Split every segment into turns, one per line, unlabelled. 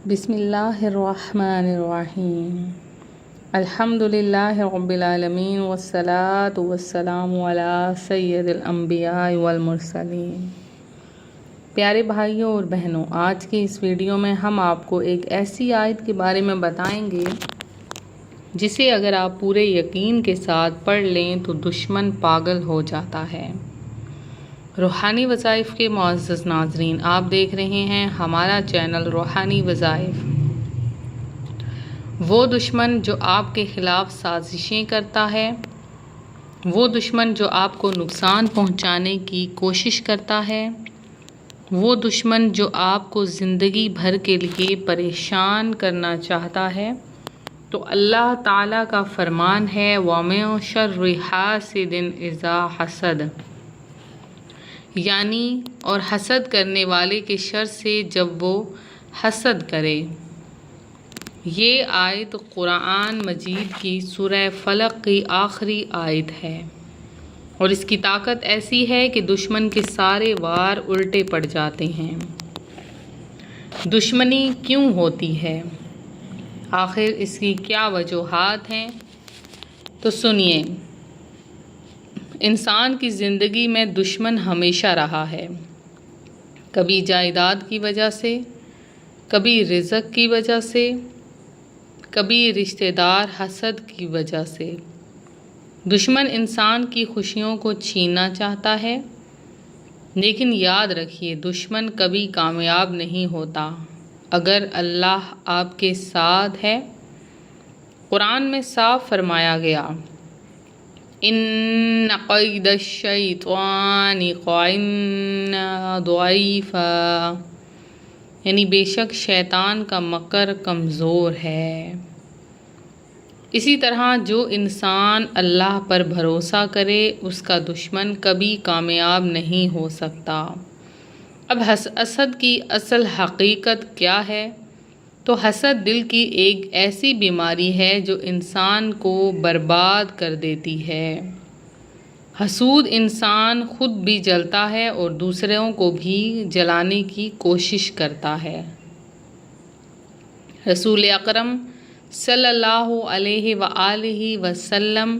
بسم اللہ الرحمن الرحیم الحمد للہ رب العالمین والصلاة والسلام علی سید الانبیاء والمرسلین۔ پیارے بھائیوں اور بہنوں، آج کی اس ویڈیو میں ہم آپ کو ایک ایسی آیت کے بارے میں بتائیں گے جسے اگر آپ پورے یقین کے ساتھ پڑھ لیں تو دشمن پاگل ہو جاتا ہے۔ روحانی وظائف کے معزز ناظرین، آپ دیکھ رہے ہیں ہمارا چینل روحانی وظائف۔ وہ دشمن جو آپ کے خلاف سازشیں کرتا ہے، وہ دشمن جو آپ کو نقصان پہنچانے کی کوشش کرتا ہے، وہ دشمن جو آپ کو زندگی بھر کے لیے پریشان کرنا چاہتا ہے، تو اللہ تعالیٰ کا فرمان ہے وَمِن شَرِّ حَاسِدٍ إِذَا حَسَدَ، یعنی اور حسد کرنے والے کے شر سے جب وہ حسد کرے۔ یہ آیت قرآن مجید کی سورہ فلق کی آخری آیت ہے، اور اس کی طاقت ایسی ہے کہ دشمن کے سارے وار الٹے پڑ جاتے ہیں۔ دشمنی کیوں ہوتی ہے؟ آخر اس کی کیا وجوہات ہیں؟ تو سنیے، انسان کی زندگی میں دشمن ہمیشہ رہا ہے، کبھی جائیداد کی وجہ سے، کبھی رزق کی وجہ سے، کبھی رشتہ دار حسد کی وجہ سے۔ دشمن انسان کی خوشیوں کو چھیننا چاہتا ہے، لیکن یاد رکھیے دشمن کبھی کامیاب نہیں ہوتا اگر اللہ آپ کے ساتھ ہے۔ قرآن میں صاف فرمایا گیا ان قید الشیطان کان ضعیفا، یعنی بے شک شیطان کا مکر کمزور ہے۔ اسی طرح جو انسان اللہ پر بھروسہ کرے اس کا دشمن کبھی کامیاب نہیں ہو سکتا۔ اب حسد کی اصل حقیقت کیا ہے؟ تو حسد دل کی ایک ایسی بیماری ہے جو انسان کو برباد کر دیتی ہے۔ حسود انسان خود بھی جلتا ہے اور دوسروں کو بھی جلانے کی کوشش کرتا ہے۔ رسول اکرم صلی اللہ علیہ وآلہ وسلم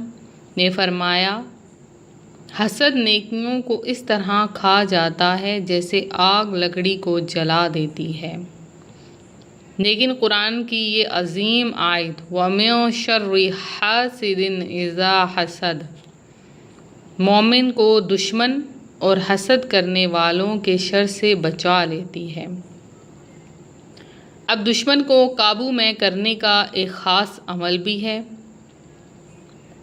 نے فرمایا، حسد نیکیوں کو اس طرح کھا جاتا ہے جیسے آگ لکڑی کو جلا دیتی ہے۔ لیکن قرآن کی یہ عظیم آیت وَمِن شَرِّ حَاسِدٍ إِذَا حَسَدَ مومن کو دشمن اور حسد کرنے والوں کے شر سے بچا لیتی ہے۔ اب دشمن کو قابو میں کرنے کا ایک خاص عمل بھی ہے۔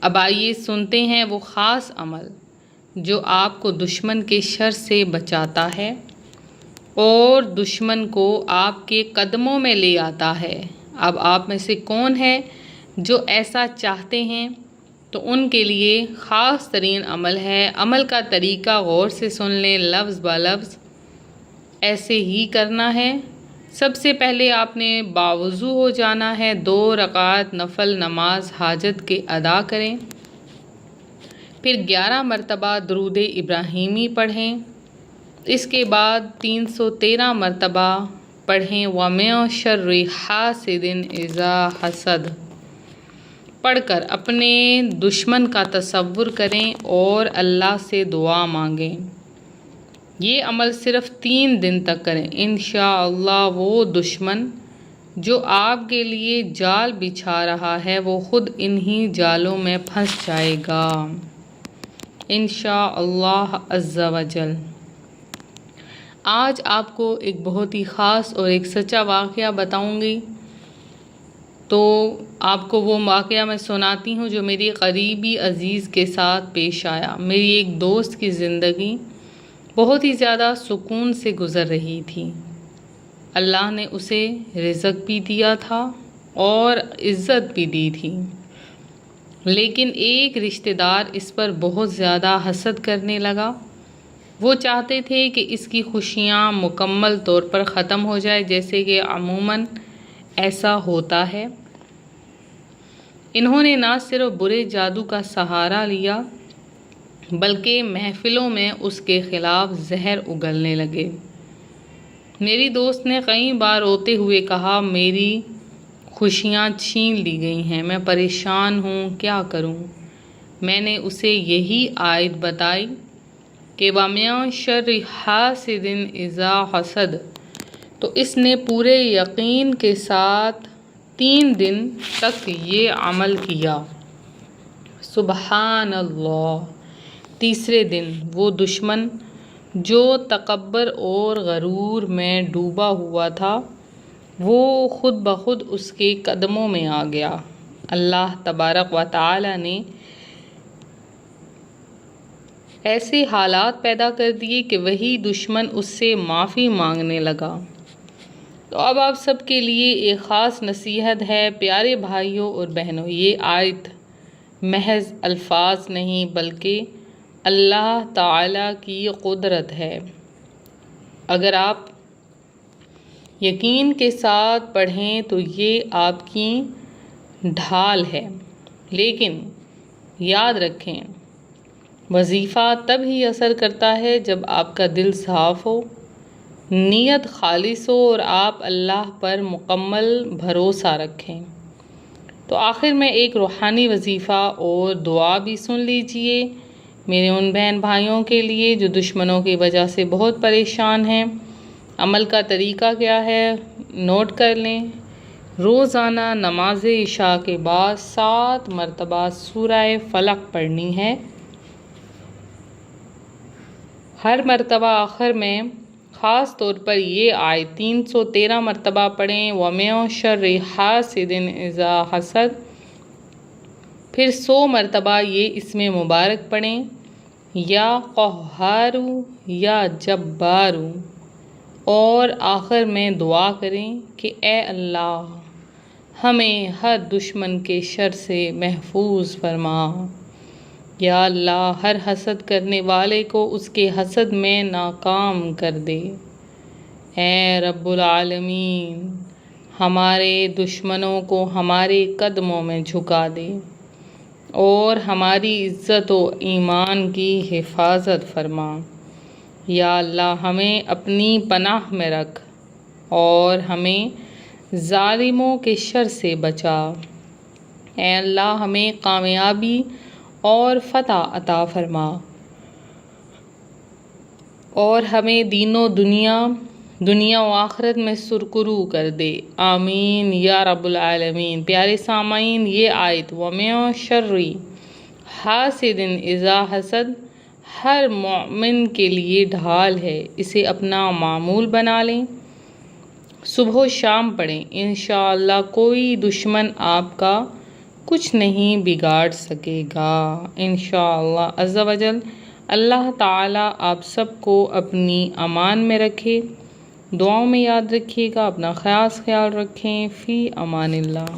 اب آئیے سنتے ہیں وہ خاص عمل جو آپ کو دشمن کے شر سے بچاتا ہے اور دشمن کو آپ کے قدموں میں لے آتا ہے۔ اب آپ میں سے کون ہے جو ایسا چاہتے ہیں؟ تو ان کے لیے خاص ترین عمل ہے۔ عمل کا طریقہ غور سے سن لیں، لفظ با لفظ ایسے ہی کرنا ہے۔ سب سے پہلے آپ نے باوضو ہو جانا ہے، 2 رکعت نفل نماز حاجت کے ادا کریں، پھر 11 مرتبہ درود ابراہیمی پڑھیں، اس کے بعد 313 مرتبہ پڑھیں وَمِن شَرِّ حَاسِدٍ إِذَا حَسَدَ پڑھ کر اپنے دشمن کا تصور کریں اور اللہ سے دعا مانگیں۔ یہ عمل صرف 3 دن تک کریں، انشاءاللہ وہ دشمن جو آپ کے لیے جال بچھا رہا ہے وہ خود انہی جالوں میں پھنس جائے گا انشاءاللہ عز و جل۔ آج آپ کو ایک بہت ہی خاص اور ایک سچا واقعہ بتاؤں گی، تو آپ کو وہ واقعہ میں سناتی ہوں جو میری قریبی عزیز کے ساتھ پیش آیا۔ میری ایک دوست کی زندگی بہت ہی زیادہ سکون سے گزر رہی تھی۔ اللہ نے اسے رزق بھی دیا تھا اور عزت بھی دی تھی، لیکن ایک رشتہ دار اس پر بہت زیادہ حسد کرنے لگا۔ وہ چاہتے تھے کہ اس کی خوشیاں مکمل طور پر ختم ہو جائے، جیسے کہ عموماً ایسا ہوتا ہے۔ انہوں نے نہ صرف برے جادو کا سہارا لیا بلکہ محفلوں میں اس کے خلاف زہر اگلنے لگے۔ میری دوست نے کئی بار روتے ہوئے کہا میری خوشیاں چھین لی گئی ہیں، میں پریشان ہوں، کیا کروں؟ میں نے اسے یہی آیت بتائی کہ وَمِن شَرِّ حَاسِدٍ إِذَا حَسَدَ، تو اس نے پورے یقین کے ساتھ 3 دن تک یہ عمل کیا۔ سبحان اللہ۔ تیسرے دن وہ دشمن جو تکبر اور غرور میں ڈوبا ہوا تھا وہ خود بخود اس کے قدموں میں آ گیا۔ اللہ تبارک و تعالی نے ایسے حالات پیدا کر دیے کہ وہی دشمن اس سے معافی مانگنے لگا۔ تو اب آپ سب کے لیے ایک خاص نصیحت ہے پیارے بھائیوں اور بہنوں، یہ آیت محض الفاظ نہیں بلکہ اللہ تعالیٰ کی قدرت ہے۔ اگر آپ یقین کے ساتھ پڑھیں تو یہ آپ کی ڈھال ہے، لیکن یاد رکھیں وظیفہ تب ہی اثر کرتا ہے جب آپ کا دل صاف ہو، نیت خالص ہو اور آپ اللہ پر مکمل بھروسہ رکھیں۔ تو آخر میں ایک روحانی وظیفہ اور دعا بھی سن لیجئے میرے ان بہن بھائیوں کے لیے جو دشمنوں کی وجہ سے بہت پریشان ہیں۔ عمل کا طریقہ کیا ہے نوٹ کر لیں۔ روزانہ نماز عشاء کے بعد 7 مرتبہ سورہ فلق پڑھنی ہے۔ ہر مرتبہ آخر میں خاص طور پر یہ آیت 313 مرتبہ پڑھیں وَمِن شَرِّ حَاسِدٍ إِذَا حَسَدَ، پھر 100 مرتبہ یہ اسم مبارک پڑھیں یا قہار یا جبار، اور آخر میں دعا کریں کہ اے اللہ ہمیں ہر دشمن کے شر سے محفوظ فرما۔ یا اللہ ہر حسد کرنے والے کو اس کے حسد میں ناکام کر دے۔ اے رب العالمین ہمارے دشمنوں کو ہمارے قدموں میں جھکا دے اور ہماری عزت و ایمان کی حفاظت فرما۔ یا اللہ ہمیں اپنی پناہ میں رکھ اور ہمیں ظالموں کے شر سے بچا۔ اے اللہ ہمیں کامیابی اور فتح عطا فرما اور ہمیں دین و دنیا و آخرت میں سرخرو کر دے، آمین یا رب العالمین۔ پیارے سامعین، یہ آیت وَمِن شَرِّ حَاسِدٍ إِذَا حَسَدَ ہر مومن کے لیے ڈھال ہے، اسے اپنا معمول بنا لیں، صبح و شام پڑھیں، انشاءاللہ کوئی دشمن آپ کا کچھ نہیں بگاڑ سکے گا انشاءاللہ عز و جل۔ اللہ تعالیٰ آپ سب کو اپنی امان میں رکھے، دعاؤں میں یاد رکھیے گا، اپنا خاص خیال رکھیں، فی امان اللہ۔